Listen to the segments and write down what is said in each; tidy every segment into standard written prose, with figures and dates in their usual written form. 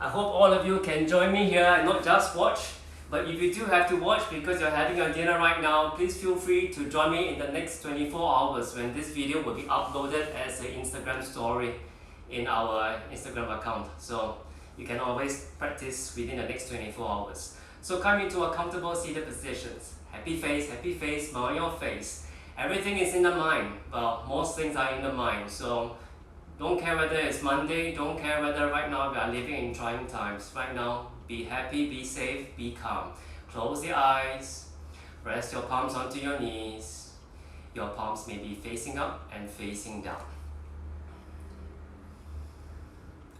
I hope all of you can join me here and not just watch. But if you do have to watch because you're having your dinner right now, please feel free to join me in the next 24 hours when this video will be uploaded as an Instagram story in our Instagram account. So you can always practice within the next 24 hours. So come into a comfortable seated positions. Happy face, smile on your face. Everything is in the mind. Well, most things are in the mind. So don't care whether it's Monday, don't care whether right now we are living in trying times. Right now, be happy, be safe, be calm. Close your eyes, rest your palms onto your knees. Your palms may be facing up and facing down.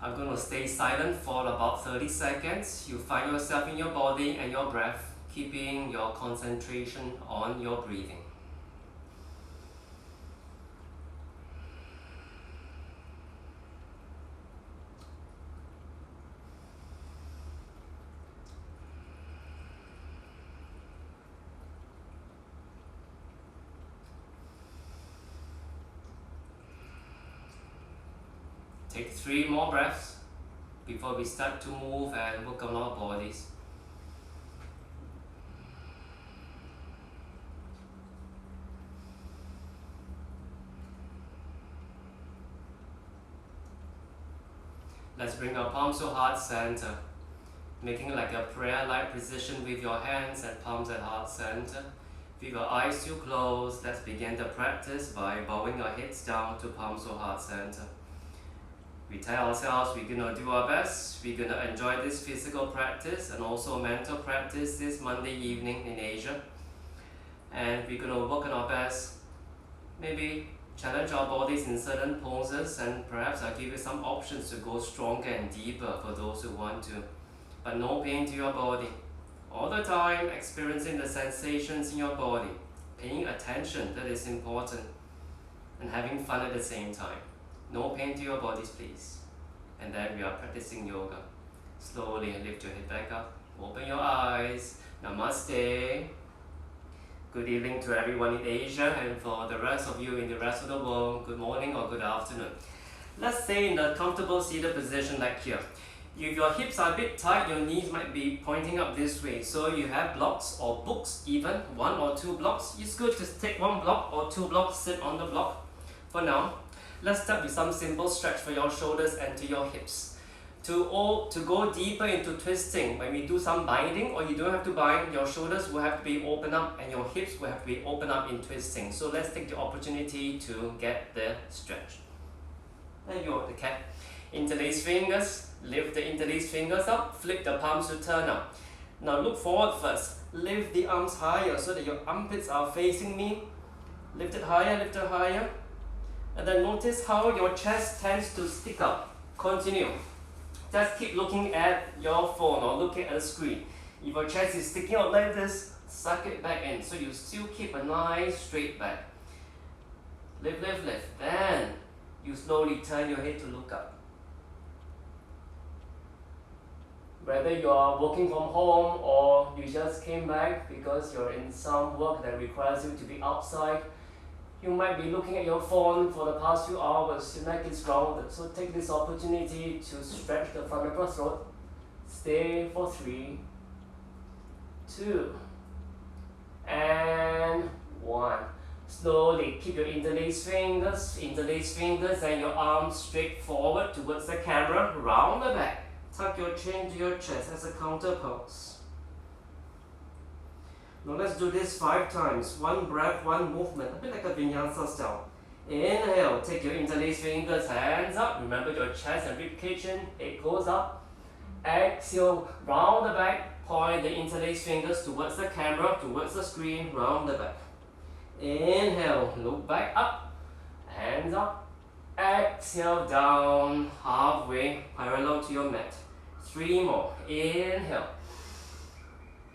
I'm going to stay silent for about 30 seconds. You find yourself in your body and your breath, keeping your concentration on your breathing. Take 3 more breaths before we start to move and work on our bodies. Let's bring our palms to heart center, making like a prayer-like position with your hands and palms at heart center. With your eyes still closed, let's begin the practice by bowing our heads down to palms to heart center. We tell ourselves we're going to do our best, we're going to enjoy this physical practice and also mental practice this Monday evening in Asia. And we're going to work on our best, maybe challenge our bodies in certain poses, and perhaps I'll give you some options to go stronger and deeper for those who want to. But no pain to your body. All the time experiencing the sensations in your body, paying attention, that is important, and having fun at the same time. No pain to your bodies, please. And then we are practicing yoga. Slowly lift your head back up. Open your eyes. Namaste. Good evening to everyone in Asia, and for the rest of you in the rest of the world, good morning or good afternoon. Let's stay in a comfortable seated position like here. If your hips are a bit tight, your knees might be pointing up this way. So you have blocks or books, even 1 or 2 blocks. It's good to take 1 block or 2 blocks, sit on the block. For now, let's start with some simple stretch for your shoulders and to your hips. To go deeper into twisting, when we do some binding, or you don't have to bind, your shoulders will have to be open up and your hips will have to be open up in twisting. So let's take the opportunity to get the stretch. There you go, the cat. Interlace fingers, lift the interlaced fingers up, flip the palms to turn up. Now look forward first. Lift the arms higher so that your armpits are facing me. Lift it higher, lift it higher. And then notice how your chest tends to stick up. Continue. Just keep looking at your phone or looking at the screen. If your chest is sticking out like this, suck it back in so you still keep a nice straight back. Lift, lift, lift. Then you slowly turn your head to look up. Whether you are working from home or you just came back because you're in some work that requires you to be outside, you might be looking at your phone for the past few hours. Your neck is rounded, so take this opportunity to stretch the front of your throat. Stay for 3, 2, and 1. Slowly keep your interlaced fingers and your arms straight forward towards the camera, round the back. Tuck your chin to your chest as a counter pose. Now let's do this 5 times. 1 breath, 1 movement, a bit like a vinyasa style. Inhale, take your interlaced fingers, hands up. Remember your chest and ribcage in, it goes up. Exhale, round the back, point the interlaced fingers towards the camera, towards the screen, round the back. Inhale, look back up, hands up. Exhale, down, halfway, parallel to your mat. 3 more. Inhale.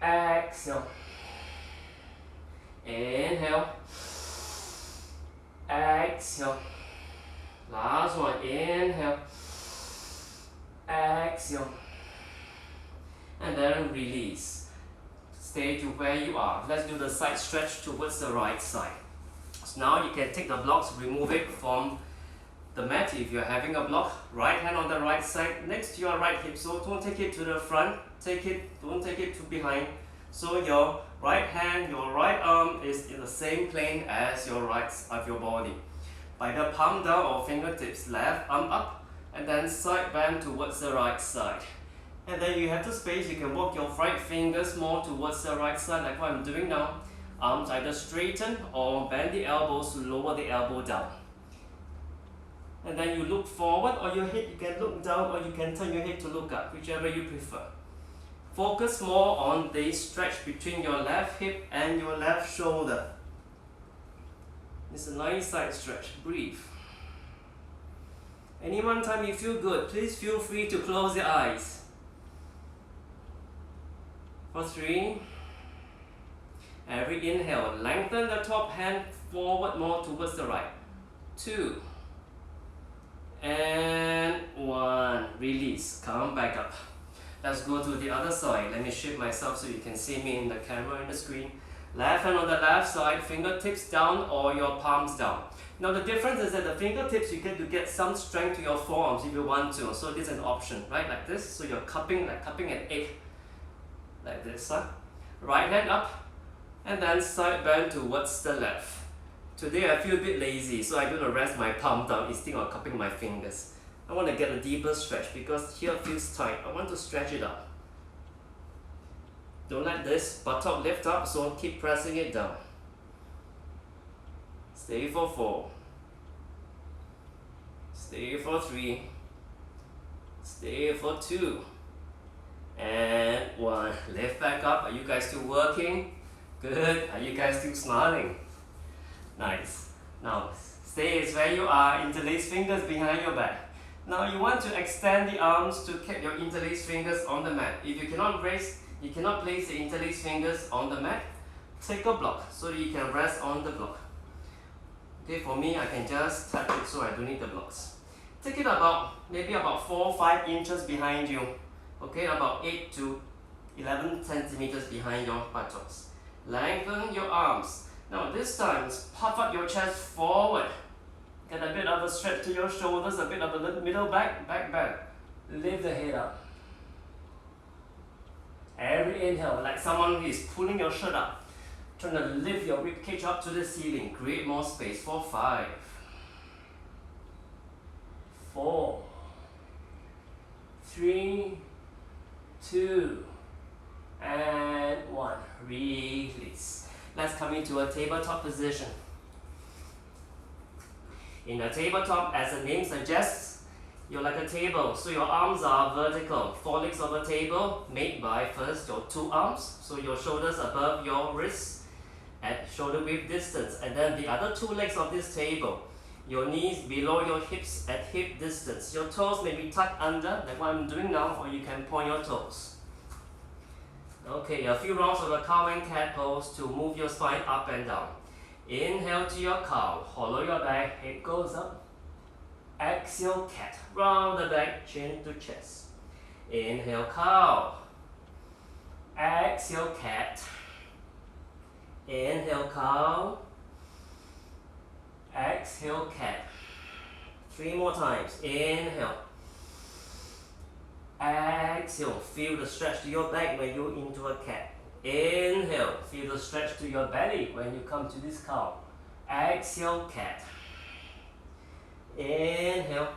Exhale. Inhale. Exhale. Last one. Inhale. Exhale. And then release. Stay to where you are. Let's do the side stretch towards the right side. So now you can take the blocks, remove it from the mat. If you're having a block, right hand on the right side next to your right hip. So don't take it to the front, don't take it to behind. So your right hand, your right arm is in the same plane as your right of your body. By the palm down or fingertips, left arm up, and then side bend towards the right side. And then you have the space, you can walk your right fingers more towards the right side like what I'm doing now. Arms either straighten or bend the elbows to lower the elbow down. And then you look forward, or your head, you can look down, or you can turn your head to look up, whichever you prefer. Focus more on the stretch between your left hip and your left shoulder. It's a nice side stretch. Breathe. Any one time you feel good, please feel free to close your eyes. For 3. Every inhale, lengthen the top hand forward more towards the right. 2. And 1. Release. Come back up. Let's go to the other side. Let me shift myself so you can see me in the camera in the screen. Left hand on the left side, fingertips down or your palms down. Now the difference is that the fingertips, you get to get some strength to your forearms if you want to. So this is an option, right? Like this. So you're cupping, like cupping an egg. Like this, huh? Right hand up, and then side bend towards the left. Today I feel a bit lazy, so I'm going to rest my palm down instead of cupping my fingers. I want to get a deeper stretch because here feels tight. I want to stretch it up. Don't let this buttock lift up, so keep pressing it down. Stay for 4. Stay for 3. Stay for 2. And 1. Lift back up. Are you guys still working? Good. Are you guys still smiling? Nice. Now, stay where you are. Interlace fingers behind your back. Now you want to extend the arms to keep your interlaced fingers on the mat. If you cannot place the interlaced fingers on the mat, take a block so that you can rest on the block. Okay, for me, I can just tap it so I don't need the blocks. Take it maybe about 4 or 5 inches behind you. Okay, about 8 to 11 centimeters behind your buttocks. Lengthen your arms. Now this time, puff up your chest forward. Get a bit of a stretch to your shoulders, a bit of a middle back bend. Lift the head up. Every inhale, like someone is pulling your shirt up. Trying to lift your rib cage up to the ceiling. Create more space for 5. 4. 3. 2. And 1. Release. Let's come into a tabletop position. In a tabletop, as the name suggests, you're like a table, so your arms are vertical. 4 legs of a table made by first your 2 arms, so your shoulders above your wrists at shoulder width distance, and then the other 2 legs of this table, your knees below your hips at hip distance. Your toes may be tucked under, like what I'm doing now, or you can point your toes. Okay, a few rounds of the cow and cat pose to move your spine up and down. Inhale to your cow, hollow your back, head goes up. Exhale, cat, round the back, chin to chest. Inhale, cow. Exhale, cat. Inhale, cow. Exhale, cat. 3 more times. Inhale. Exhale, feel the stretch to your back when you're into a cat. Inhale, feel the stretch to your belly when you come to this cow. Exhale, cat. Inhale.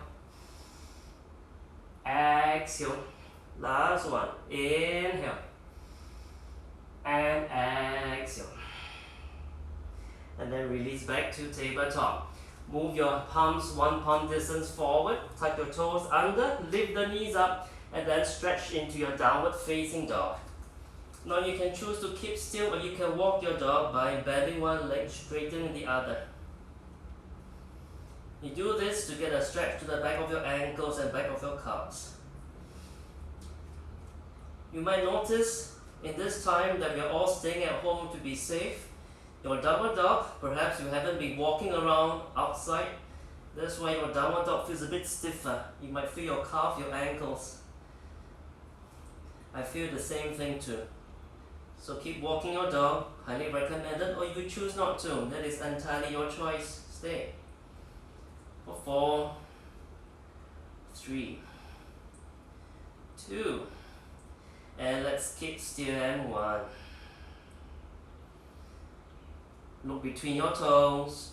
Exhale. Last one. Inhale. And exhale. And then release back to tabletop. Move your palms 1 palm distance forward. Tuck your toes under. Lift the knees up. And then stretch into your downward facing dog. Now you can choose to keep still, or you can walk your dog by bending one leg, straightening the other. You do this to get a stretch to the back of your ankles and back of your calves. You might notice in this time that we are all staying at home to be safe. Your downward dog, perhaps you haven't been walking around outside. That's why your downward dog feels a bit stiffer. You might feel your calf, your ankles. I feel the same thing too. So keep walking your dog, highly recommended, or if you choose not to, that is entirely your choice. Stay. For 4, 3, 2, and let's keep still, and 1. Look between your toes,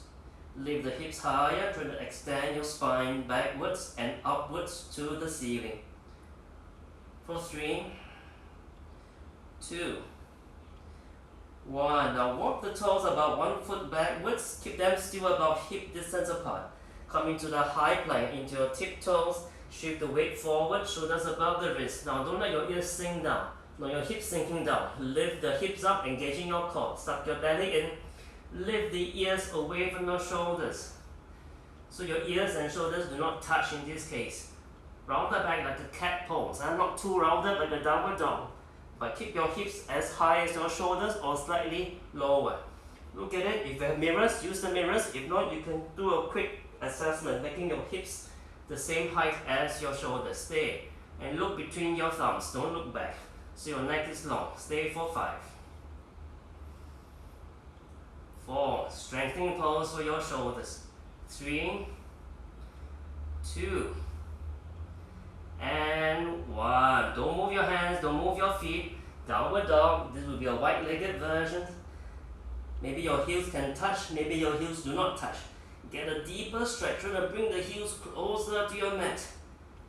lift the hips higher, try to extend your spine backwards and upwards to the ceiling. For 3, 2, 1. Now walk the toes about 1 foot backwards, keep them still about hip distance apart. Come into the high plank, into your tiptoes, shift the weight forward, shoulders above the wrist. Now don't let your ears sink down, not your hips sinking down. Lift the hips up, engaging your core, suck your belly in, lift the ears away from your shoulders. So your ears and shoulders do not touch in this case. Round the back like a cat pose, and not too rounded like a downward dog. But keep your hips as high as your shoulders or slightly lower. Look at it. If you have mirrors, use the mirrors. If not, you can do a quick assessment, making your hips the same height as your shoulders. Stay and look between your thumbs. Don't look back. So your neck is long. Stay for 5, 4. Strengthening pose for your shoulders. 3, 2, and 1. Don't move your hands, don't move your feet. Downward dog. This will be a wide-legged version. Maybe your heels can touch, maybe your heels do not touch. Get a deeper stretch. Try to bring the heels closer to your mat.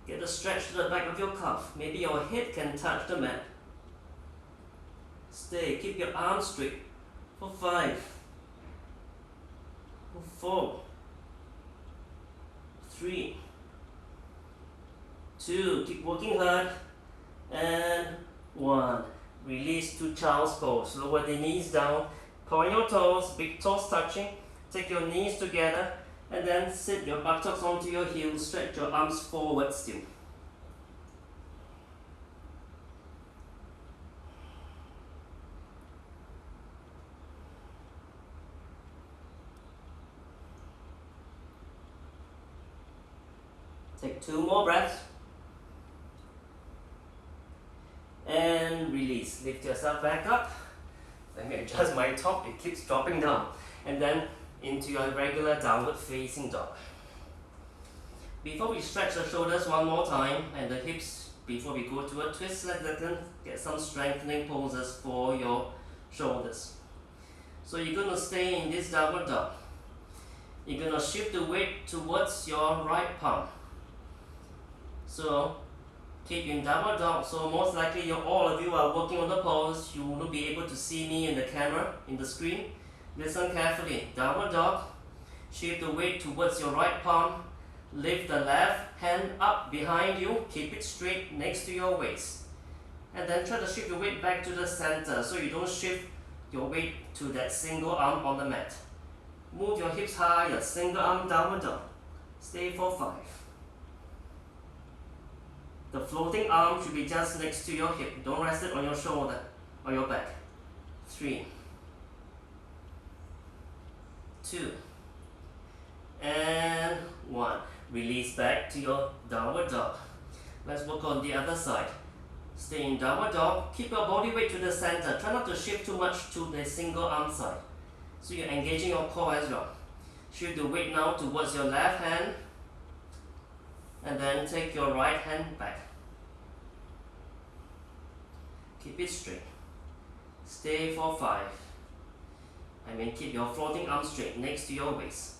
Get a stretch to the back of your calf. Maybe your head can touch the mat. Stay. Keep your arms straight. For 5, for 4, 3, 2. Keep working hard. And 1. Release to child's pose. Lower the knees down. Point your toes, big toes touching. Take your knees together and then sit your buttocks onto your heels. Stretch your arms forward still. Take 2 more breaths. And release. Lift yourself back up. Let me adjust my top, it keeps dropping down. And then into your regular downward facing dog. Before we stretch the shoulders one more time and the hips, before we go to a twist, let's get some strengthening poses for your shoulders. So you're going to stay in this downward dog. You're going to shift the weight towards your right palm. So keep in downward dog. So most likely all of you are working on the pose. You will be able to see me in the camera, in the screen. Listen carefully. Downward dog. Shift the weight towards your right palm. Lift the left hand up behind you. Keep it straight next to your waist. And then try to shift the weight back to the center so you don't shift your weight to that single arm on the mat. Move your hips higher. Single arm downward dog. Stay for 5. The floating arm should be just next to your hip. Don't rest it on your shoulder or your back. 3, 2, and 1. Release back to your downward dog. Let's work on the other side. Stay in downward dog. Keep your body weight to the center. Try not to shift too much to the single arm side. So you're engaging your core as well. Shift the weight now towards your left hand. And then take your right hand back. Keep it straight. Stay for 5. Keep your floating arm straight next to your waist.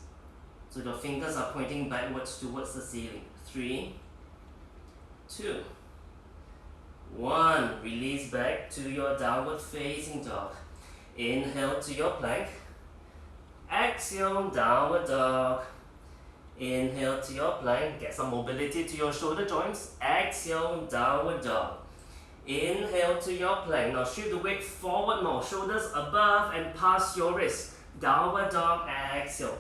So the fingers are pointing backwards towards the ceiling. 3, 2, 1. Release back to your downward facing dog. Inhale to your plank. Exhale, downward dog. Inhale to your plank. Get some mobility to your shoulder joints. Exhale, downward dog. Inhale to your plank. Now shift the weight forward more. Shoulders above and past your wrist. Downward dog. Exhale.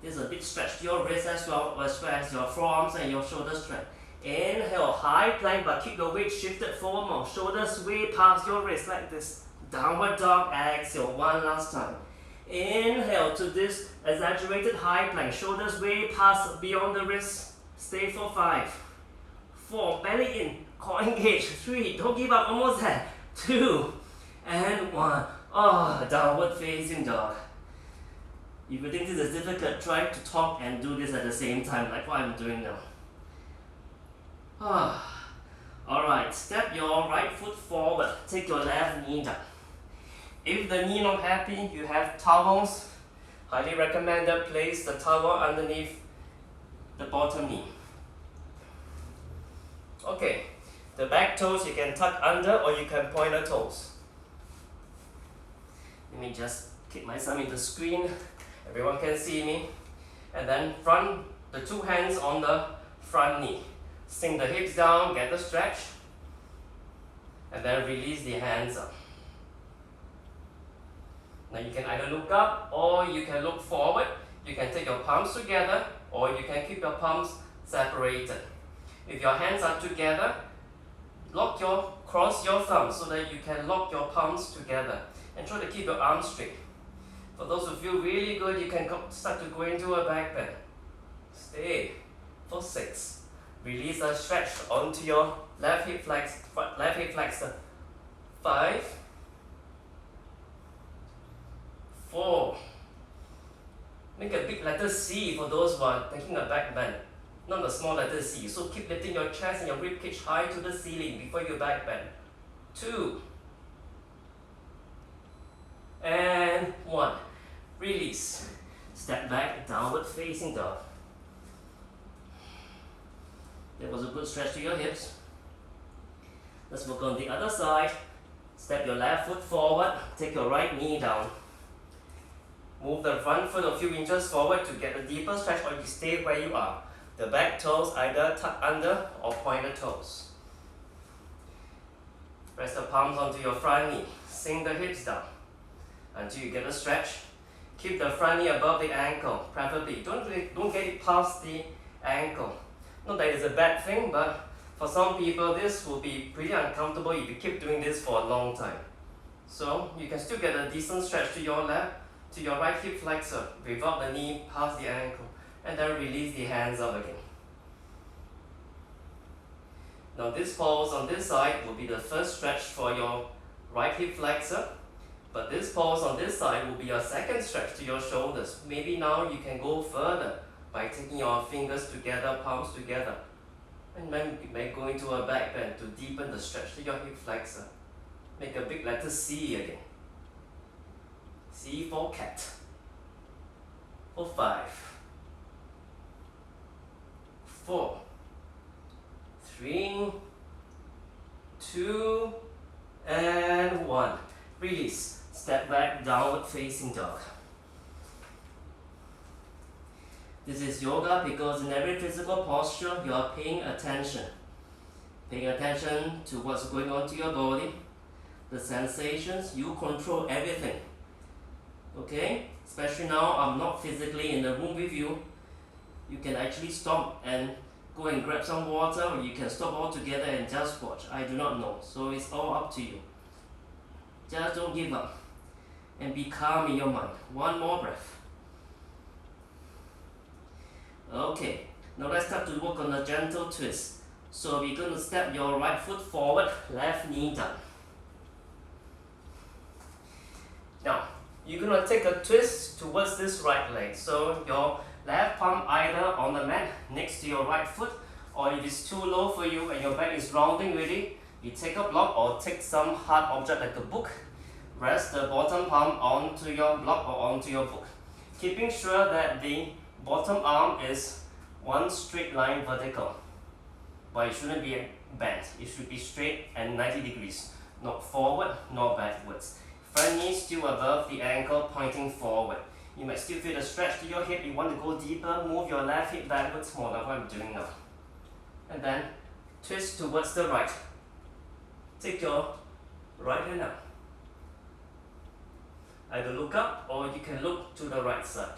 There's a big stretch to your wrist as well as your forearms and your shoulders stretch. Inhale, high plank, but keep the weight shifted forward more. Shoulders way past your wrist like this. Downward dog. Exhale. One last time. Inhale to this exaggerated high plank. Shoulders way past beyond the wrist. Stay for 5, 4. Belly in. Core engage. 3. Don't give up. Almost there. 2 and 1. Oh, downward facing dog. If you think this is difficult, try to talk and do this at the same time, like what I'm doing now. Alright, step your right foot forward, take your left knee down. If the knee not happy, you have towels. Highly recommended, place the towel underneath the bottom knee. Okay, the back toes you can tuck under or you can point the toes. Let me just keep myself in the screen, everyone can see me. And then the two hands on the front knee. Sink the hips down, get the stretch. And then release the hands up. Now you can either look up or you can look forward. You can take your palms together or you can keep your palms separated. If your hands are together, cross your thumbs so that you can lock your palms together and try to keep your arms straight. For those who feel really good, you can start to go into a back bend. Stay for 6. Release and stretch onto your left hip flexor. 5, 4. Make a big letter C for those who are taking a back bend, not a small letter C. So keep lifting your chest and your rib cage high to the ceiling before you back bend. 2 and 1. Release. Step back, downward facing dog. That was a good stretch to your hips. Let's work on the other side. Step your left foot forward, take your right knee down. Move the front foot a few inches forward to get a deeper stretch, or you stay where you are. The back toes either tuck under or point the toes. Press the palms onto your front knee. Sink the hips down until you get a stretch. Keep the front knee above the ankle, preferably. Don't get it past the ankle. Not that it's a bad thing, but for some people this will be pretty uncomfortable if you keep doing this for a long time. So you can still get a decent stretch to your right hip flexor without the knee past the ankle, and then release the hands up again. Now this pose on this side will be the first stretch for your right hip flexor, but this pose on this side will be your second stretch to your shoulders. Maybe now you can go further by taking your fingers together, palms together, and then you may go into a back bend to deepen the stretch to your hip flexor. Make a big letter C again. C for cat. For 5, 4, 3, 2, and 1. Release. Step back, downward facing dog. This is yoga because in every physical posture you are paying attention. Paying attention to what's going on to your body, the sensations. You control everything. Okay? Especially now I'm not physically in the room with you. You can actually stop and go and grab some water, or you can stop altogether and just watch. I do not know. So it's all up to you. Just don't give up. And be calm in your mind. One more breath. Okay, now let's start to work on a gentle twist. So we're going to step your right foot forward, left knee down. Now, you're going to take a twist towards this right leg. So your left palm either on the mat next to your right foot, or if it's too low for you and your back is rounding really, you take a block or take some hard object like a book. Rest the bottom palm onto your block or onto your book, keeping sure that the bottom arm is one straight line vertical, but it shouldn't be bent. It should be straight and 90 degrees, not forward nor backwards. Front knee still above the ankle, pointing forward. You might still feel the stretch to your hip. You want to go deeper, move your left hip backwards, more like what I'm doing now. And then twist towards the right. Take your right hand up. Either look up or you can look to the right side.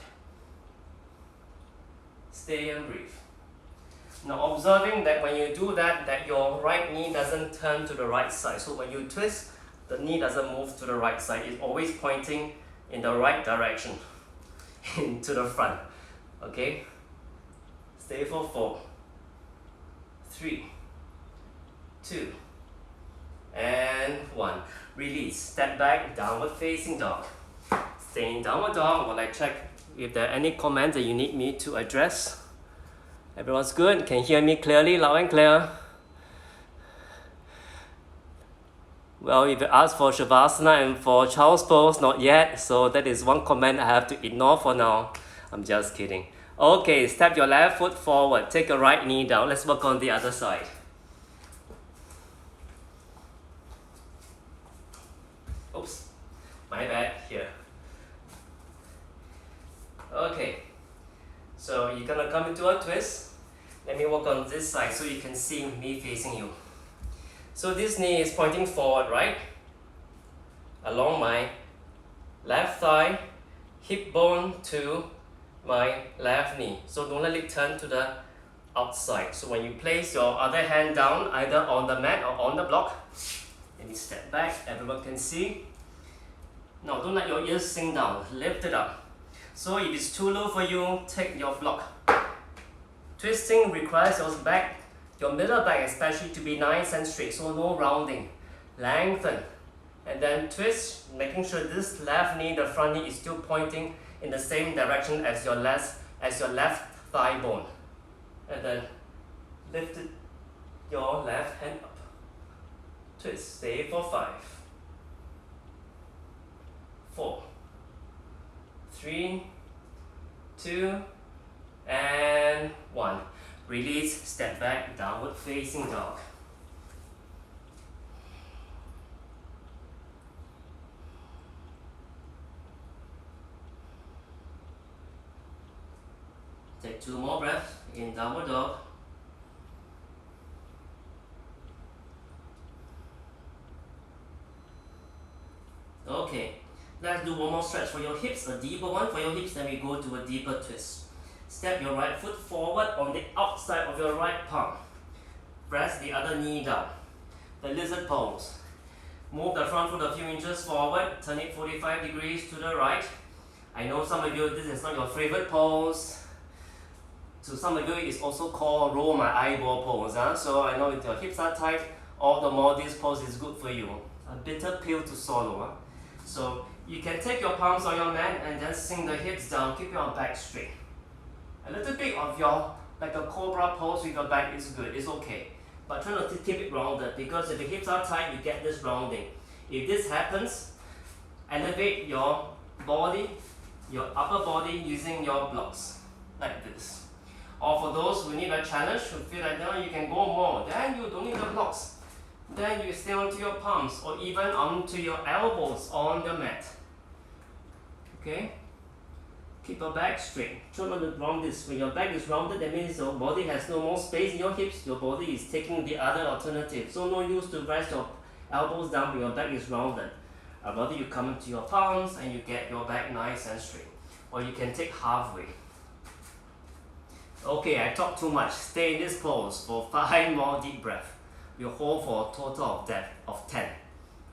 Stay and breathe. Now observing that when you do that, that your right knee doesn't turn to the right side. So when you twist, the knee doesn't move to the right side. It's always pointing in the right direction, into the front. Okay? Stay for 4, 3, 2, and 1. Release. Step back, downward facing dog. Stay in downward dog while I check if there are any comments that you need me to address. Everyone's good? Can hear me clearly, loud and clear? Well, if you ask for Shavasana and for Child's Pose, not yet, so that is one comment I have to ignore for now. I'm just kidding. Okay, step your left foot forward, take your right knee down. Let's work on the other side. Oops, my bad, here. Okay, so you're gonna come into a twist. Let me work on this side so you can see me facing you. So this knee is pointing forward, right? Along my left thigh, hip bone to my left knee. So don't let it turn to the outside. So when you place your other hand down, either on the mat or on the block, let me step back, everyone can see. Now don't let your ears sink down, lift it up. So if it's too low for you, take your block. Twisting requires your middle back especially to be nice and straight, so no rounding. Lengthen and then twist, making sure this left knee, the front knee, is still pointing in the same direction as your left thigh bone. And then lift your left hand up. Twist, stay for 5, 4, 3, 2, and 1. Release, step back, downward facing dog. Take 2 more breaths in downward dog. Okay, let's do one more stretch for your hips, a deeper one for your hips, then we go to a deeper twist. Step your right foot forward on the outside of your right palm. Press the other knee down. The lizard pose. Move the front foot a few inches forward, turn it 45 degrees to the right. I know some of you, this is not your favorite pose. To some of you, it's also called roll my eyeball pose. So I know if your hips are tight, all the more this pose is good for you. A bitter pill to swallow. So you can take your palms on your mat and then sink the hips down, keep your back straight. A little bit of your, like a cobra pose with your back is good, it's okay. But try not to keep it rounded, because if the hips are tight, you get this rounding. If this happens, elevate your body, your upper body using your blocks, like this. Or for those who need a challenge, who feel like now you can go more, then you don't need the blocks. Then you stay onto your palms or even onto your elbows on the mat. Okay? Keep your back straight. Try not to round this. When your back is rounded, that means your body has no more space in your hips. Your body is taking the other alternative. So no use to rest your elbows down when your back is rounded. Rather you come into your palms and you get your back nice and straight. Or you can take halfway. Okay, I talked too much. Stay in this pose for 5 more deep breaths. You hold for a total of 10.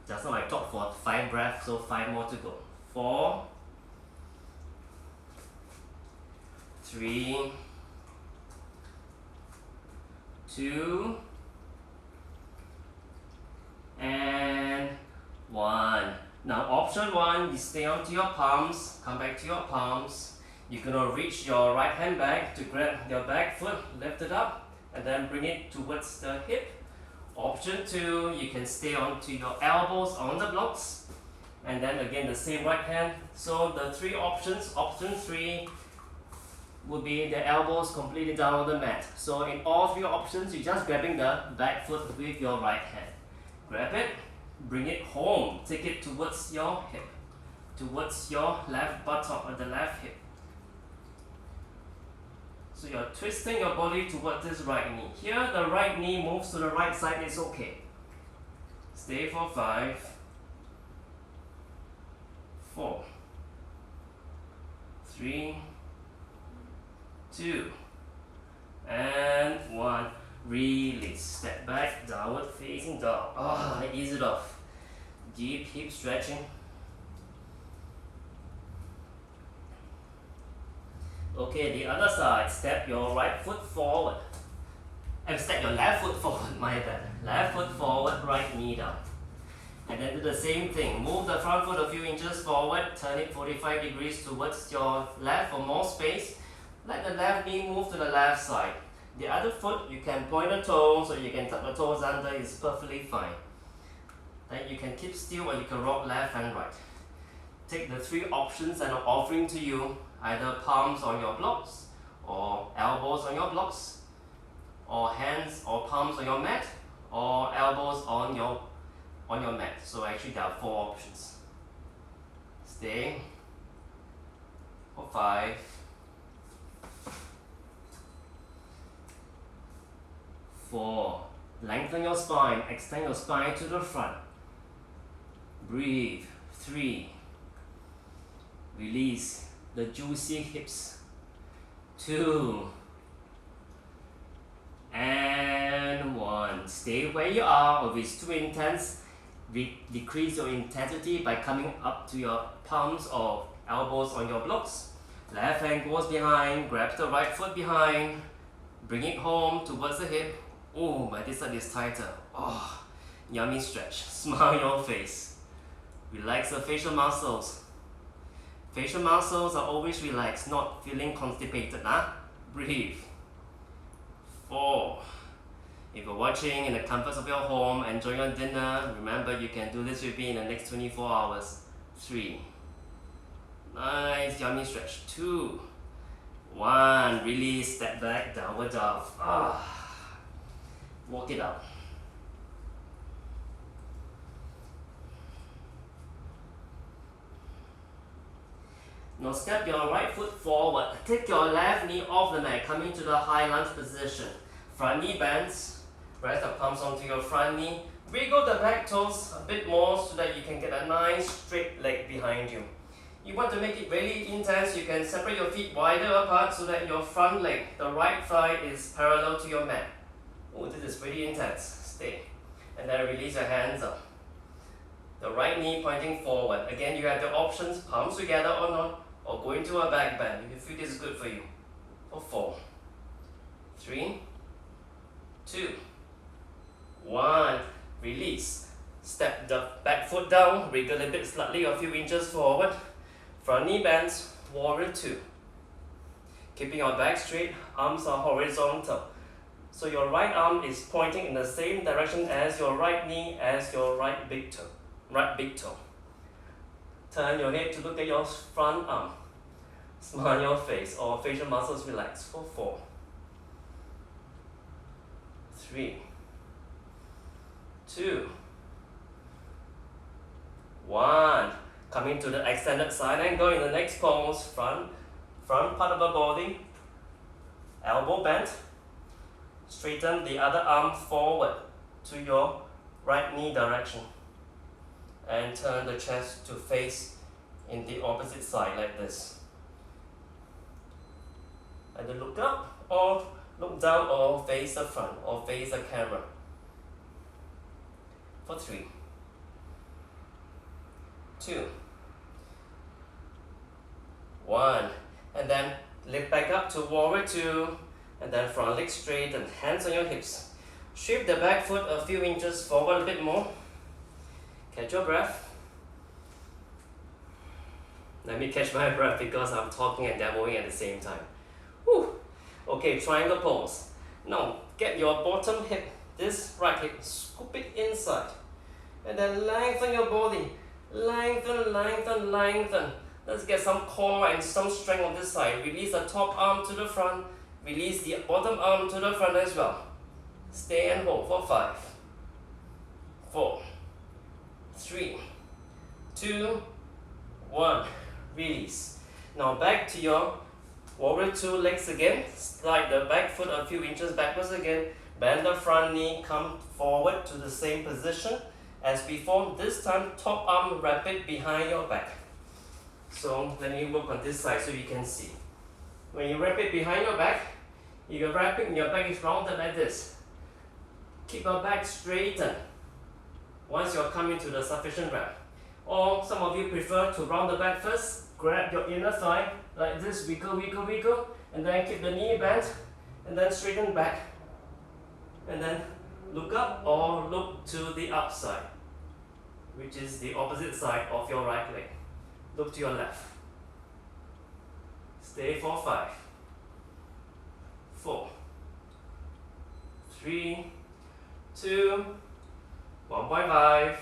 Just now I talked for 5 breaths, so 5 more to go. 4, 3, 2, and 1. Now option 1, you stay onto your palms, come back to your palms. You're gonna reach your right hand back to grab your back foot, lift it up, and then bring it towards the hip. Option 2, you can stay onto your elbows on the blocks, and then again the same right hand. So the 3 options, option 3 would be the elbows completely down on the mat. So in all 3 options, you're just grabbing the back foot with your right hand. Grab it, bring it home, take it towards your hip, towards your left buttock or the left hip. So you're twisting your body towards this right knee. Here the right knee moves to the right side, it's okay. Stay for 5, 4, 3, 2, and 1. Release. Step back, downward facing dog. Ease it off. Deep hip stretching. Okay, the other side. Step your right foot forward. And step your left foot forward, my bad. Left foot forward, right knee down. And then do the same thing. Move the front foot a few inches forward, turn it 45 degrees towards your left for more space. Let the left knee move to the left side. The other foot, you can point the toes or you can tuck the toes under, it's perfectly fine. Then you can keep still or you can rock left and right. Take the 3 options and I'm offering to you, either palms on your blocks, or elbows on your blocks, or hands or palms on your mat, or elbows on your mat. So actually there are 4 options. Stay for 5, 4. Lengthen your spine, extend your spine to the front. Breathe. 3. Release the juicy hips. 2. And 1. Stay where you are. If it's too intense, decrease your intensity by coming up to your palms or elbows on your blocks. Left hand goes behind, grab the right foot behind, bring it home towards the hip. Oh, my this side is tighter. Oh, yummy stretch. Smile your face. Relax the facial muscles. Facial muscles are always relaxed, not feeling constipated. Breathe. 4. If you're watching in the comforts of your home, enjoying your dinner, remember you can do this with me in the next 24 hours. 3. Nice, yummy stretch. 2. 1. Release, step back, downward dog. Walk it out. Now step your right foot forward. Take your left knee off the mat, coming to the high lunge position. Front knee bends. Press the palms onto your front knee. Wiggle the back toes a bit more so that you can get a nice straight leg behind you. You want to make it really intense, you can separate your feet wider apart so that your front leg, the right thigh, is parallel to your mat. Oh, this is pretty intense. Stay. And then release your hands up. The right knee pointing forward. Again, you have the options, palms together or not, or go into a back bend if you feel this is good for you. For 4, 3, 2, 1. Release. Step the back foot down, wriggle a bit slightly, a few inches forward. Front knee bends, warrior 2. Keeping your back straight, arms are horizontal. So your right arm is pointing in the same direction as your right knee, as your right big toe. Turn your head to look at your front arm. Smile your face, or facial muscles relax. For 4, 3, 2, 1. Coming to the extended side angle in the next pose. Front part of the body, elbow bent. Straighten the other arm forward to your right knee direction. And turn the chest to face in the opposite side like this. Either look up or look down or face the front or face the camera. For 3, 2, 1. And then lift back up to warrior 2. And then front leg straight and hands on your hips. Shift the back foot a few inches forward a bit more. Catch your breath. Let me catch my breath because I'm talking and demoing at the same time. Whew. Okay, triangle pose. Now get your bottom hip, this right hip, scoop it inside. And then lengthen your body. Lengthen, lengthen, lengthen. Let's get some core and some strength on this side. Release the top arm to the front. Release the bottom arm to the front as well. Stay and hold for 5, 4, 3, 2, 1. Release. Now back to your warrior 2 legs again. Slide the back foot a few inches backwards again. Bend the front knee, come forward to the same position as before. This time top arm wrap it behind your back. So let me work on this side so you can see. When you wrap it behind your back, you're wrapping, your back is rounded like this. Keep your back straightened once you're coming to the sufficient wrap. Or some of you prefer to round the back first, grab your inner thigh like this, wiggle, wiggle, wiggle, and then keep the knee bent, and then straighten back. And then look up or look to the outside, which is the opposite side of your right leg. Look to your left. Stay for 5, 4, 3, 2, 1.5,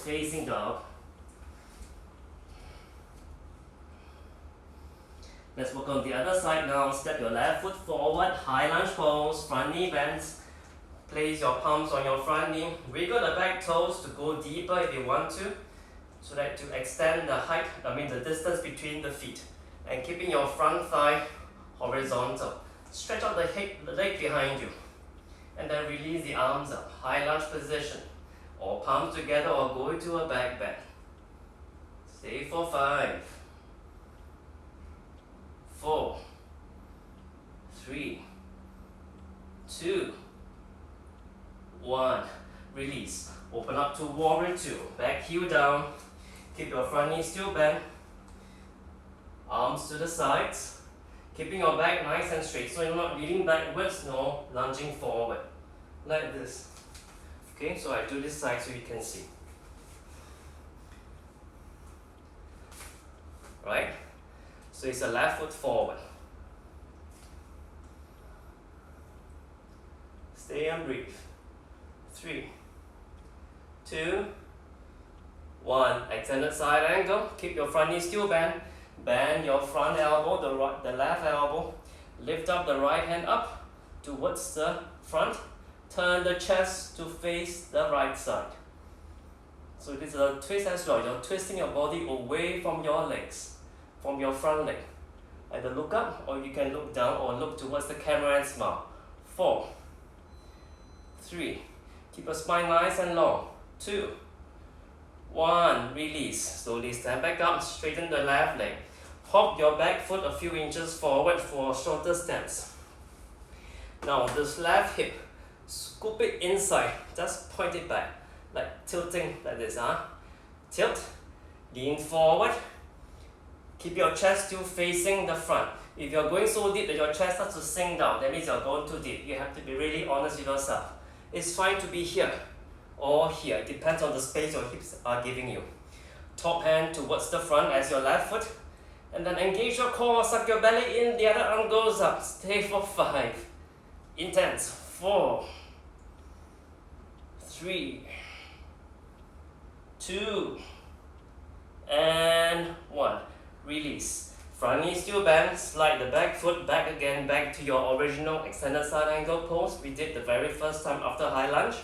facing dog. Let's work on the other side now. Step your left foot forward, high lunge pose, front knee bends. Place your palms on your front knee. Wiggle the back toes to go deeper if you want to, so that to extend the height, the distance between the feet. And keeping your front thigh horizontal. Stretch out the leg behind you. And then release the arms up. High lunge position. Or palms together or go into a back bend. Stay for 5, 4, 3, 2, 1. Release. Open up to warrior 2. Back heel down. Keep your front knee still bent. Arms to the sides. Keeping your back nice and straight, so you're not leaning backwards nor lunging forward. Like this. Okay, so I do this side so you can see. Right? So it's a left foot forward. Stay and breathe. 3, 2, 1. Extended side angle. Keep your front knee still bent. Bend your front elbow, the left elbow. Lift up the right hand up towards the front. Turn the chest to face the right side. So this is a twist as well. You're twisting your body away from your legs, from your front leg. Either look up or you can look down or look towards the camera and smile. 4, 3. Keep your spine nice and long. 2, 1. Release. Slowly stand back up. Straighten the left leg. Hop your back foot a few inches forward for shorter steps. Now this left hip, scoop it inside. Just point it back, like tilting like this. Tilt. Lean forward. Keep your chest still facing the front. If you're going so deep that your chest starts to sink down, that means you're going too deep. You have to be really honest with yourself. It's fine to be here or here. It depends on the space your hips are giving you. Top hand towards the front as your left foot. And then engage your core, suck your belly in, the other arm goes up. Stay for 5. Intense. 4, 3, 2, and 1. Release. Front knee still bent. Slide the back foot back again, back to your original extended side angle pose we did the very first time after high lunge.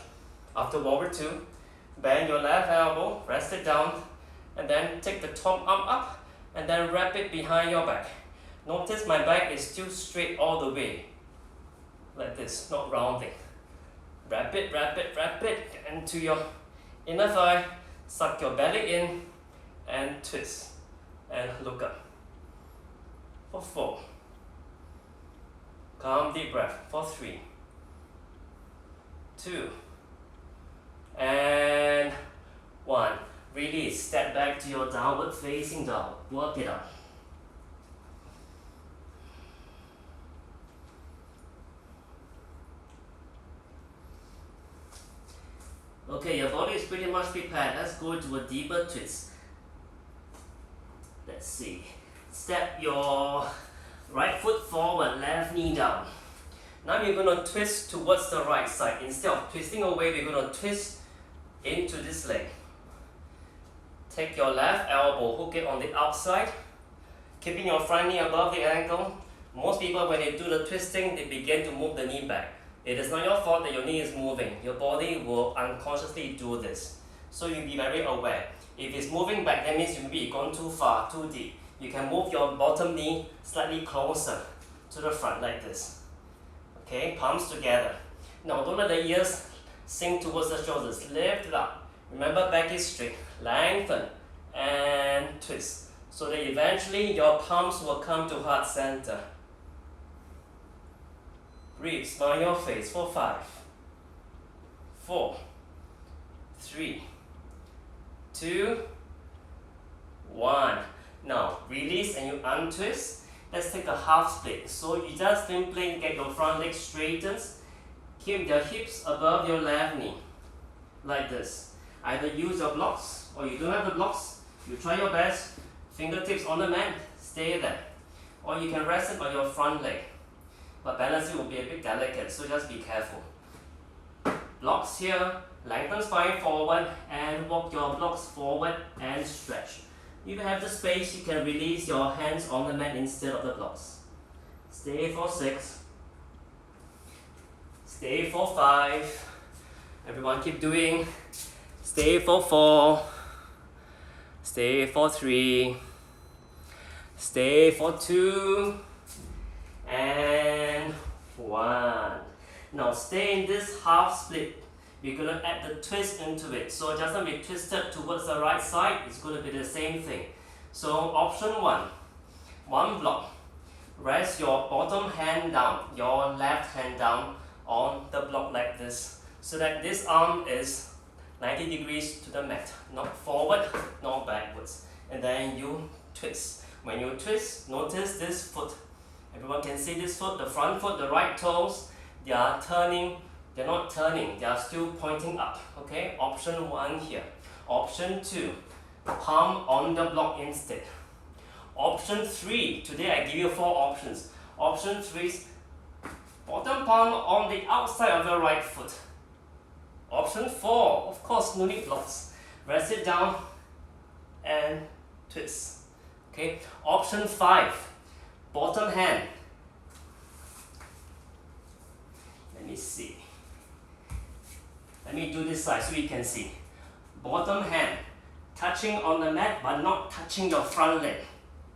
After warrior 2, bend your left elbow, rest it down, and then take the top arm up, and then wrap it behind your back. Notice my back is still straight all the way. Like this, not rounding. Wrap it, wrap it, wrap it into your inner thigh. Suck your belly in and twist. And look up. For 4. Calm deep breath. For 3, 2, and 1. Release. Step back to your downward facing dog. Work it out. Okay, your body is pretty much prepared. Let's go into a deeper twist. Let's see. Step your right foot forward, left knee down. Now you're going to twist towards the right side. Instead of twisting away, we're going to twist into this leg. Take your left elbow, hook it on the outside, keeping your front knee above the ankle. Most people, when they do the twisting, they begin to move the knee back. It is not your fault that your knee is moving. Your body will unconsciously do this. So you be very aware. If it's moving back, that means you may be gone too far, too deep. You can move your bottom knee slightly closer to the front like this. Okay, palms together. Now don't let the ears sink towards the shoulders. Lift it up. Remember, back is straight. Lengthen and twist. So that eventually your palms will come to heart center. Breathe, smile your face for 5, 4, 3, 2, 1. Now release and you untwist. Let's take a half split. So you just simply get your front leg straightened. Keep your hips above your left knee. Like this. Either use your blocks or you don't have the blocks. You try your best. Fingertips on the mat. Stay there. Or you can rest it on your front leg. But balancing will be a bit delicate, so just be careful. blocks here, lengthen spine forward and walk your blocks forward and stretch. If you have the space, you can release your hands on the mat instead of the blocks. Stay for 6. Stay for 5. Everyone keep doing. Stay for 4. Stay for 3. Stay for 2. And 1. Now stay in this half split. We're going to add the twist into it. So it doesn't be twisted towards the right side. It's going to be the same thing. So option 1. One block. Rest your bottom hand down, your left hand down on the block like this. So that this arm is 90 degrees to the mat. Not forward, not backwards. And then you twist. When you twist, notice this foot. Everyone can see this foot, the front foot, the right toes. They are turning. They're not turning, they are still pointing up. Okay, option 1 here. Option 2, palm on the block instead. Option 3, today I give you 4 options. Option 3 is bottom palm on the outside of your right foot. Option 4, of course, no need blocks. Rest it down and twist. Okay, option 5, bottom hand. Let me see. Let me do this side so you can see. Bottom hand touching on the mat but not touching your front leg.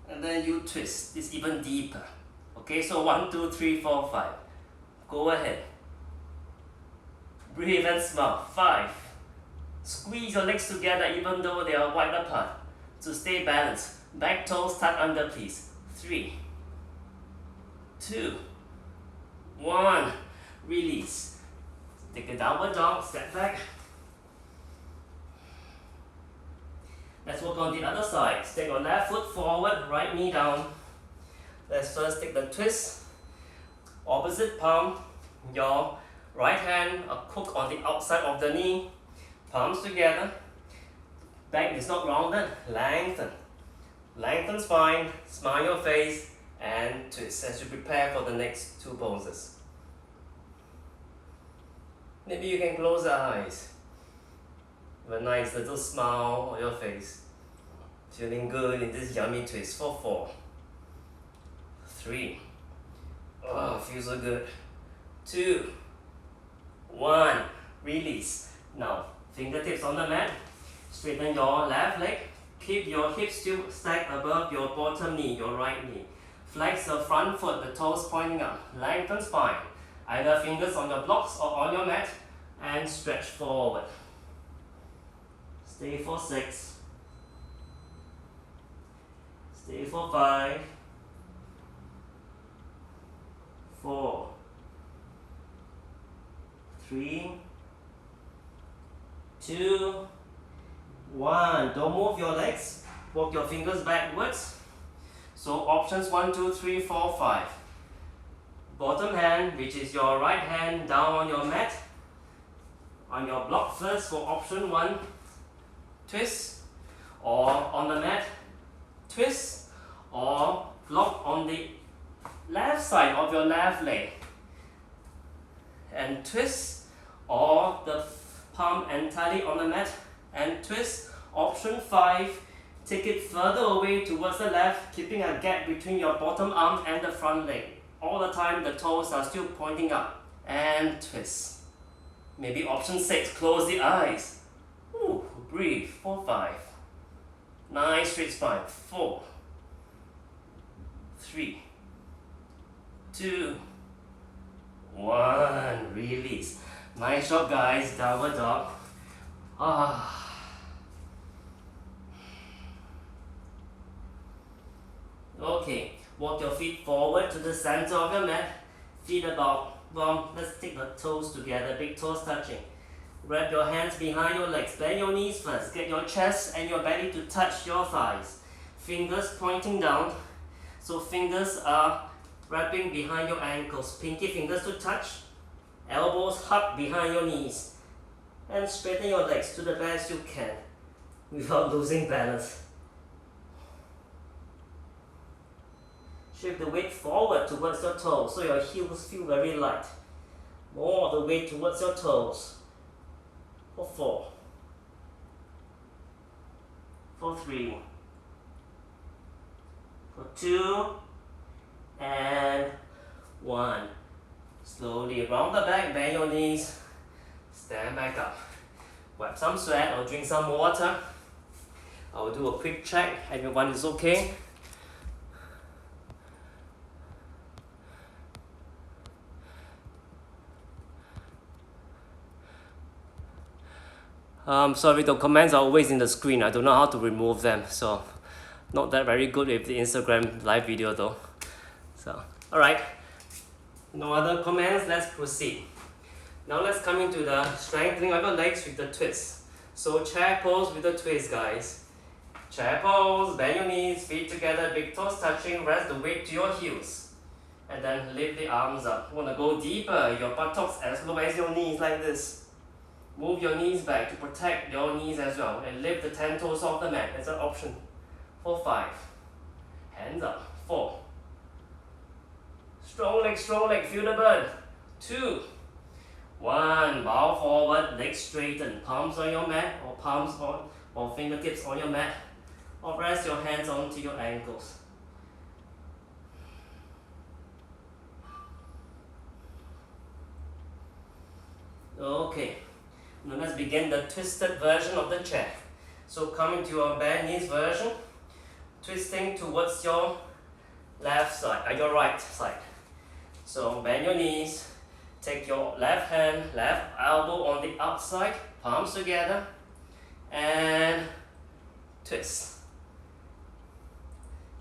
And then you twist. It's even deeper. Okay, so 1, 2, 3, 4, 5. Go ahead. Breathe and smile. 5. Squeeze your legs together even though they are wide apart. To stay balanced. Back toes tuck under please. 3, 2, 1. Release. Take a downward dog, step back. Let's work on the other side. Take your left foot forward, right knee down. Let's first take the twist. Opposite palm, your right hand a hook on the outside of the knee. Palms together. Back is not rounded. Lengthen. Lengthen spine, smile your face, and twist as you prepare for the next 2 poses. Maybe you can close the eyes. Have a nice little smile on your face. Feeling good in this yummy twist for 4. 3. Oh, feels so good. 2. 1. Release. Now, fingertips on the mat. Straighten your left leg. Keep your hips still stacked above your bottom knee, your right knee. Flex the front foot, the toes pointing up. Lengthen spine. Either fingers on your blocks or on your mat and stretch forward. Stay for 6. Stay for 5. 4. 3. 2. 1. Don't move your legs. Walk your fingers backwards. So options 1, 2, 3, 4, 5. Bottom hand, which is your right hand, down on your mat. On your block first for option 1, twist. Or on the mat, twist. Or block on the left side of your left leg. And twist. Or the palm entirely on the mat and twist. Option 5, take it further away towards the left, keeping a gap between your bottom arm and the front leg. All the time the toes are still pointing up. And twist. Maybe option 6, close the eyes. Ooh, breathe. 4, 5. Nice straight spine. 4. 3. 2. 1. Release. Nice job guys. Downward dog. Okay, walk your feet forward to the center of your mat. Feet about, well, let's take the toes together, big toes touching. Wrap your hands behind your legs, bend your knees first. Get your chest and your belly to touch your thighs. Fingers pointing down. So fingers are wrapping behind your ankles. Pinky fingers to touch. Elbows hugged behind your knees. And straighten your legs to the best you can without losing balance. Shift the weight forward towards your toes so your heels feel very light. More of the weight towards your toes. for 4, for 3, for 2, and 1. Slowly round the back, bend your knees, stand back up. Wipe some sweat or drink some water. I will do a quick check. Everyone is okay? Sorry, the comments are always in the screen. I don't know how to remove them, so not that very good with the Instagram live video though. So, alright. No other comments, let's proceed. Now let's come into the strengthening of your legs with the twist. So chair pose with the twist, guys. Chair pose, bend your knees, feet together, big toes touching, rest the weight to your heels. And then lift the arms up. You want to go deeper, your buttocks as low as your knees like this. Move your knees back to protect your knees as well. And lift the 10 toes off the mat. That's an option. For 5. Hands up. 4. Strong leg, feel the burn. 2. 1. Bow forward, legs straighten. Palms on your mat or palms on or fingertips on your mat. Or rest your hands onto your ankles. Okay. Now let's begin the twisted version of the chair. So come into your bare knees version. Twisting towards your left side, your right side. So bend your knees, take your left hand, left elbow on the outside, palms together, and twist.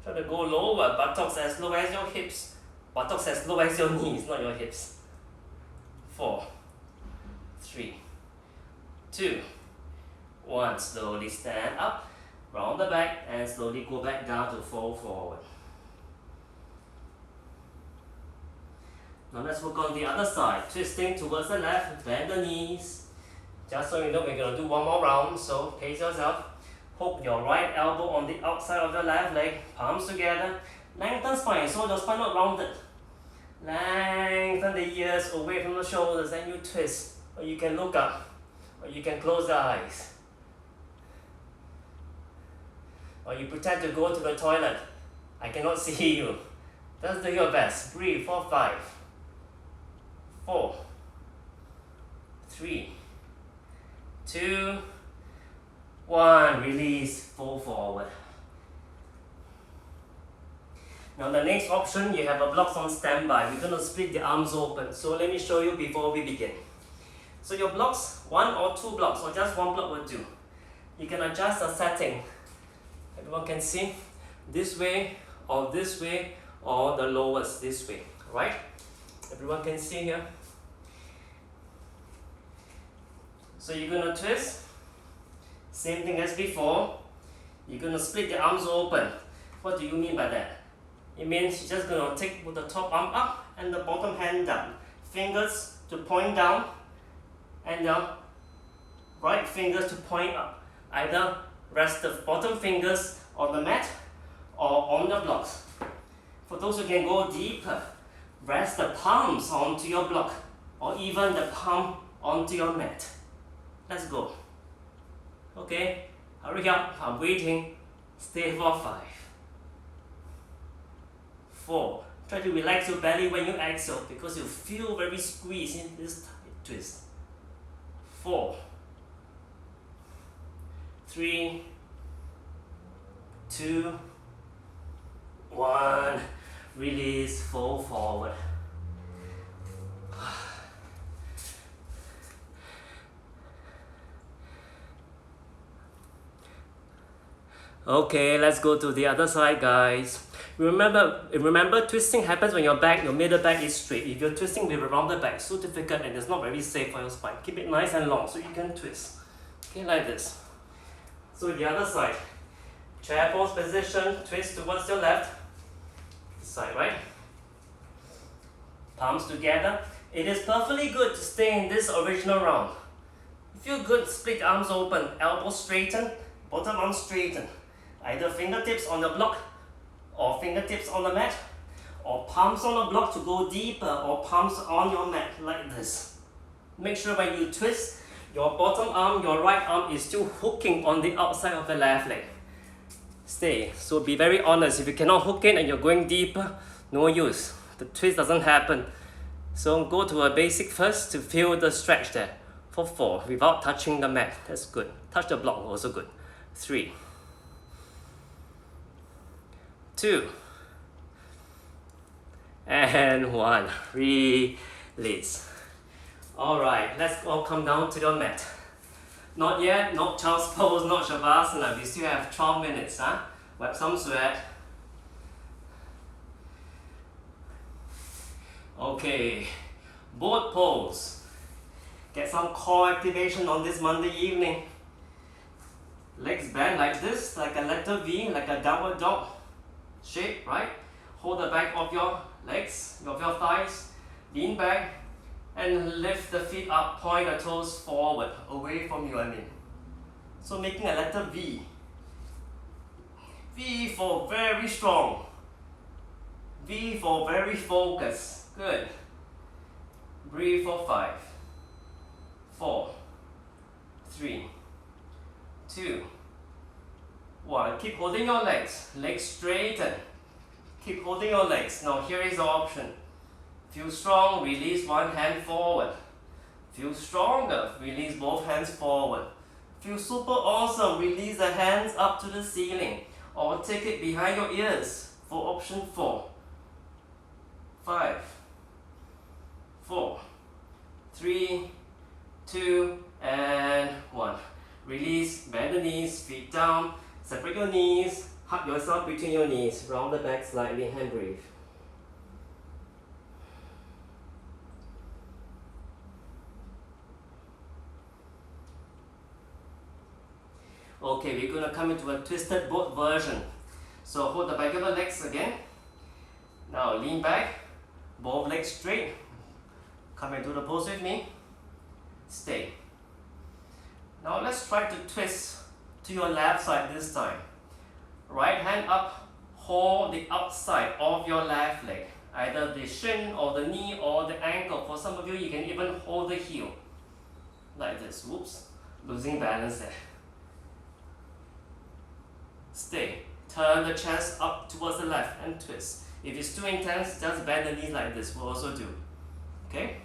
Try to go lower, buttocks as low as your hips, buttocks as low as your knees, not your hips. 4, 3, 2, 1. Slowly stand up, round the back, and slowly go back down to fold forward. Now let's work on the other side. Twisting towards the left, bend the knees. Just so you know, we're going to do one more round, so pace yourself. Hook your right elbow on the outside of your left leg, palms together. Lengthen spine, so your spine not rounded. Lengthen the ears away from the shoulders, and you twist. Or you can look up, or you can close the eyes. Or you pretend to go to the toilet. I cannot see you. Just do your best. Breathe for 5, 4, 3, 2, 1. Release, fold forward. Now the next option, you have a blocks on standby. We're going to split the arms open. So let me show you before we begin. So your blocks, 1 or 2 blocks, or just 1 block will do. You can adjust the setting. Everyone can see this way, or the lowest this way, right? Everyone can see here. So you're going to twist, same thing as before. You're going to split the arms open. What do you mean by that? It means you're just going to take the top arm up and the bottom hand down. Fingers to point down and the right fingers to point up. Either rest the bottom fingers on the mat or on the blocks. For those who can go deeper, rest the palms onto your block or even the palm onto your mat. Let's go. Okay, hurry up, I'm waiting. Stay for 5, 4. Try to relax your belly when you exhale because you feel very squeezed in this twist. 4, 3, 2, 1. Release, fold forward. Okay, let's go to the other side, guys. Remember, twisting happens when your middle back is straight. If you're twisting with a rounded back, so difficult and it's not very safe for your spine. Keep it nice and long so you can twist. Okay, like this. So the other side. Chair pose position, twist towards your left. This side, right? Palms together. It is perfectly good to stay in this original round. If you're good, split arms open, elbows straighten, bottom arm straighten. Either fingertips on the block or fingertips on the mat, or palms on the block to go deeper, or palms on your mat like this. Make sure when you twist, Your bottom arm, your right arm is still hooking on the outside of the left leg. Stay. So be very honest. If you cannot hook in and you're going deeper, no use. The twist doesn't happen. So go to a basic first to feel the stretch there. For 4, without touching the mat. That's good. Touch the block, also good. 3, 2, and 1. Release. Alright, let's all come down to the mat. Not yet, not child's pose, not shavasana. We still have 12 minutes. Huh? Wipe some sweat. Okay, boat pose. Get some core activation on this Monday evening. Legs bent like this, like a letter V, like a downward dog shape, right? Hold the back of your legs, of your thighs, lean back, and lift the feet up, point the toes forward, away from you, So making a letter V. V for very strong. V for very focused. Good. Breathe for 5, 4, 3, 2, 1. Keep holding your legs. Legs straighten. Keep holding your legs. Now here is the option. Feel strong, release one hand forward. Feel stronger, release both hands forward. Feel super awesome, release the hands up to the ceiling. Or take it behind your ears for option 4, 5, 4, 3, 2, and 1. Release, bend the knees, feet down, separate your knees, hug yourself between your knees, round the back slightly and breathe. Okay, we're going to come into a twisted boat version. So hold the back of the legs again. Now lean back, both legs straight. Come into the pose with me. Stay. Now let's try to twist to your left side this time. Right hand up, hold the outside of your left leg. Either the shin or the knee or the ankle. For some of you, you can even hold the heel. Like this. Whoops. Losing balance there. Stay. Turn the chest up towards the left and twist. If it's too intense, just bend the knees like this. We'll also do. Okay?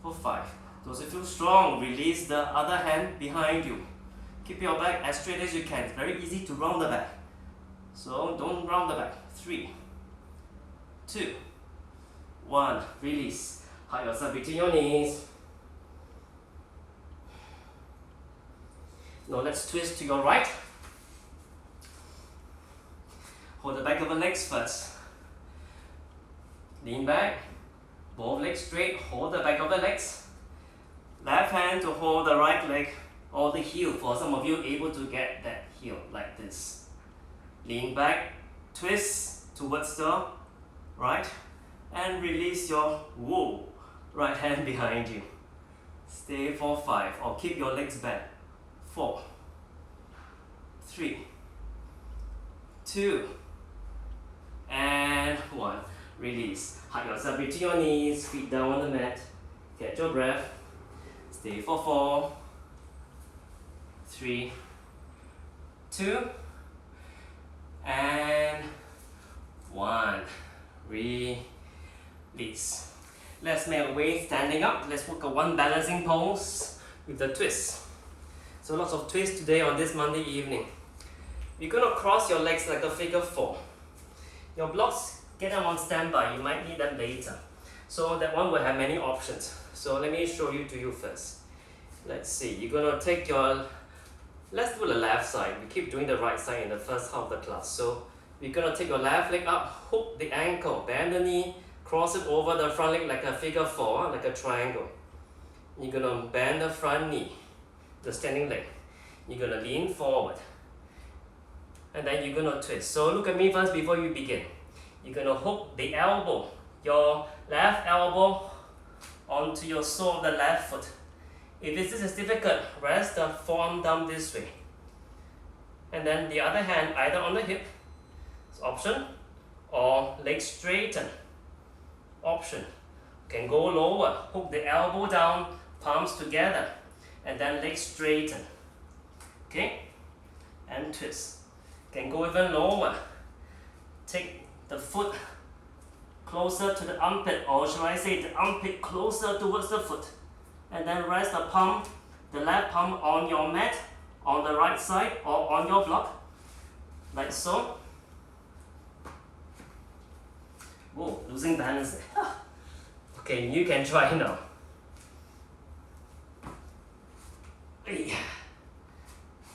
For 5. Those who feel strong, release the other hand behind you. Keep your back as straight as you can. It's very easy to round the back. So don't round the back. 3, 2, 1. Release. Hug yourself between your knees. Now let's twist to your right. Hold the back of the legs first. Lean back. Both legs straight. Hold the back of the legs. Left hand to hold the right leg or the heel. For some of you, able to get that heel like this. Lean back. Twist towards the right. And release your right hand behind you. Stay for 5 or keep your legs bent. 4, 3, 2, and 1. Release. Hug yourself between your knees, feet down on the mat. Catch your breath. Stay for 4, 3, 2, and 1. Release. Let's make a way standing up. Let's work a one balancing pose with the twist. So lots of twists today on this Monday evening. You're going to cross your legs like a figure 4. Your blocks, get them on standby. You might need them later. So that one will have many options. So let me show you to you first. Let's see. You're going to take your... Let's do the left side. We keep doing the right side in the first half of the class. So we're going to take your left leg up, hook the ankle, bend the knee, cross it over the front leg like a figure 4, like a triangle. You're going to bend the front knee, the standing leg. You're going to lean forward. And then you're going to twist. So look at me first before you begin. You're going to hook the elbow, your left elbow onto your sole of the left foot. If this is difficult, rest the forearm down this way. And then the other hand either on the hip, it's option, or leg straighten, option. You can go lower, hook the elbow down, palms together. and then legs straighten. Okay, and twist. Can go even lower. Take the foot closer to the armpit, or shall I say the armpit closer towards the foot, and then rest the palm, the left palm on your mat, on the right side or on your block, like so. Whoa, losing balance. Okay, you can try now.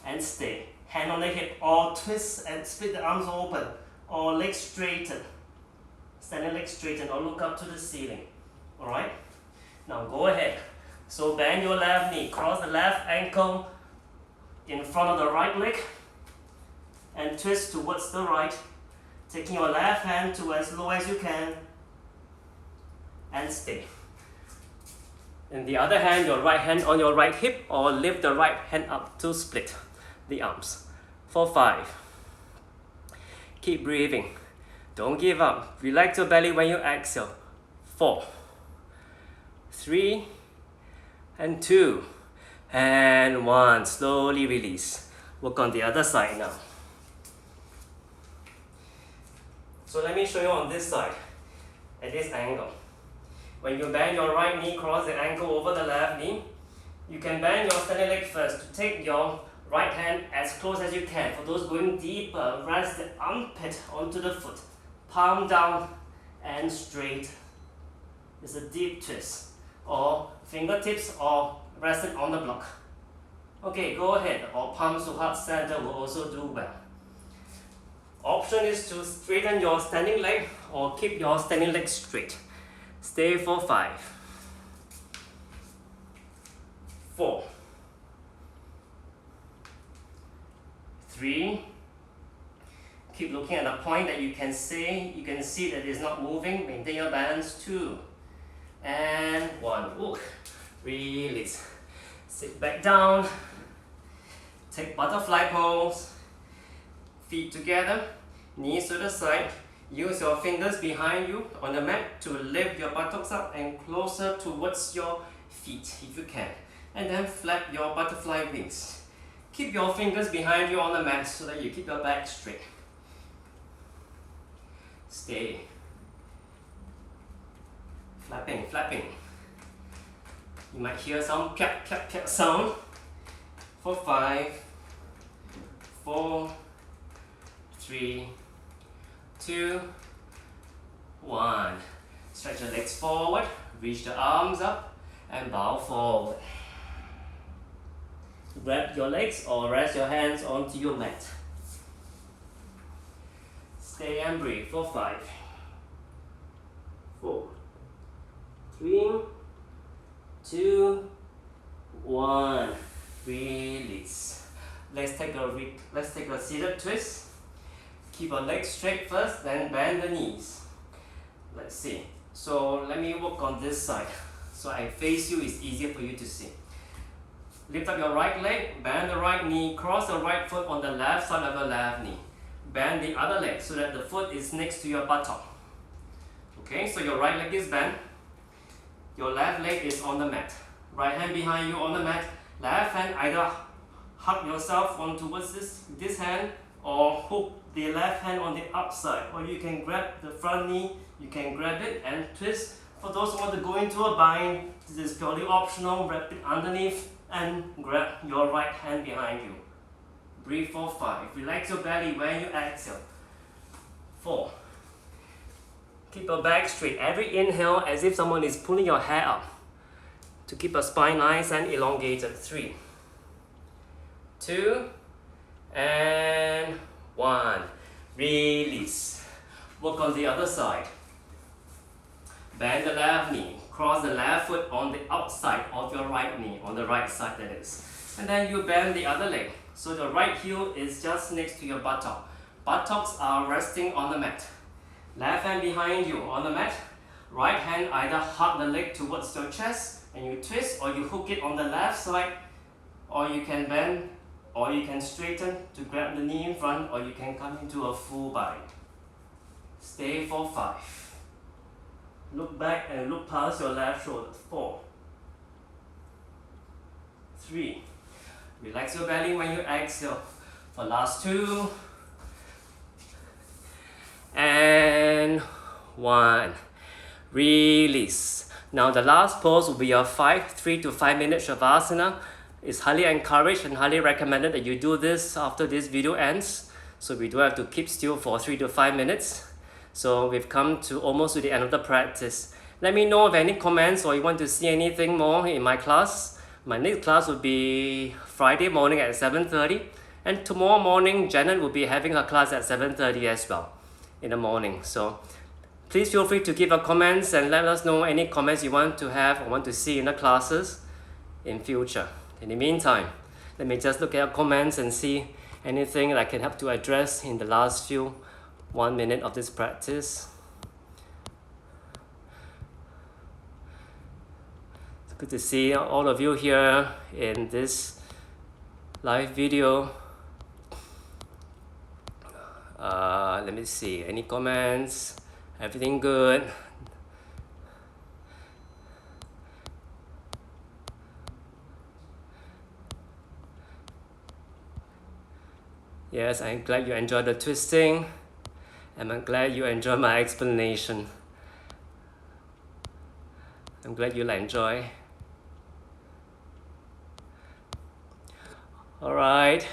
And stay. Hand on the hip, or twist and split the arms open, or legs straighten. Standing legs straighten, or look up to the ceiling. Alright? Now go ahead. So bend your left knee, cross the left ankle in front of the right leg, and twist towards the right, taking your left hand to as low as you can, and stay. In the other hand, your right hand on your right hip, or lift the right hand up to split the arms. For 5. Keep breathing. Don't give up. Relax your belly when you exhale. 4, 3, and 2, and 1. Slowly release. Work on the other side now. So let me show you on this side, at this angle. When you bend your right knee, cross the ankle over the left knee, you can bend your standing leg first to take your right hand as close as you can. For those going deeper, rest the armpit onto the foot, palm down and straight. It's a deep twist, or fingertips, or rested on the block. Okay, go ahead, or palms to heart center will also do well. Option is to straighten your standing leg or keep your standing leg straight. Stay for 5, 4, 3. Keep looking at the point that you can see that it's not moving. Maintain your balance. 2, and 1. Ooh. Release. Sit back down. Take butterfly pose. Feet together, knees to the side. Use your fingers behind you on the mat to lift your buttocks up and closer towards your feet if you can. And then flap your butterfly wings. Keep your fingers behind you on the mat so that you keep your back straight. Stay. Flapping, flapping. You might hear some clap, clap, clap sound. For 5, 4, 3, 2, 1. Stretch your legs forward, reach the arms up, and bow forward. Grab your legs or rest your hands onto your mat. Stay and breathe for 5, 4, 3, 2, 1. Release. Let's take a seated twist. Keep your legs straight first, then bend the knees. Let's see. So let me work on this side. So I face you, it's easier for you to see. Lift up your right leg, bend the right knee, cross the right foot on the left side of the left knee. Bend the other leg so that the foot is next to your buttock. Okay, so your right leg is bent. Your left leg is on the mat. Right hand behind you on the mat. Left hand either hug yourself on towards this hand, or hook the left hand on the outside, or you can grab the front knee, you can grab it and twist. For those who want to go into a bind, this is purely optional. Wrap it underneath and grab your right hand behind you. Breathe for 5. Relax your belly when you exhale. 4. Keep your back straight. Every inhale as if someone is pulling your hair up to keep your spine nice and elongated. 3, 2, and 1. Release. Work on the other side. Bend the left knee. Cross the left foot on the outside of your right knee, on the right side that is. And then you bend the other leg. So the right heel is just next to your buttock. Buttocks are resting on the mat. Left hand behind you on the mat. Right hand either hug the leg towards your chest and you twist, or you hook it on the left side, or you can bend, or you can straighten to grab the knee in front, or you can come into a full bind. Stay for 5. Look back and look past your left shoulder. 4, 3. Relax your belly when you exhale. For last 2. And 1. Release. Now the last pose will be a 3 to 5 minute Shavasana. It's highly encouraged and highly recommended that you do this after this video ends. So we do have to keep still for 3 to 5 minutes. So we've come to almost to the end of the practice. Let me know if any comments or you want to see anything more in my class. My next class will be Friday morning at 7:30. And tomorrow morning, Janet will be having her class at 7:30 as well in the morning. So please feel free to give us comments and let us know any comments you want to have or want to see in the classes in future. In the meantime, let me just look at your comments and see anything that I can help to address in the last 1 minute of this practice. It's good to see all of you here in this live video. Let me see, any comments? Everything good? Yes, I'm glad you enjoyed the twisting, and I'm glad you enjoyed my explanation. I'm glad you'll enjoy. Alright,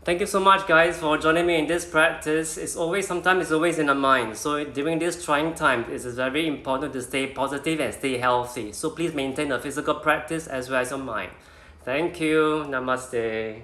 thank you so much guys for joining me in this practice. Sometimes it's always in the mind. So during this trying time, it is very important to stay positive and stay healthy. So please maintain a physical practice as well as your mind. Thank you. Namaste.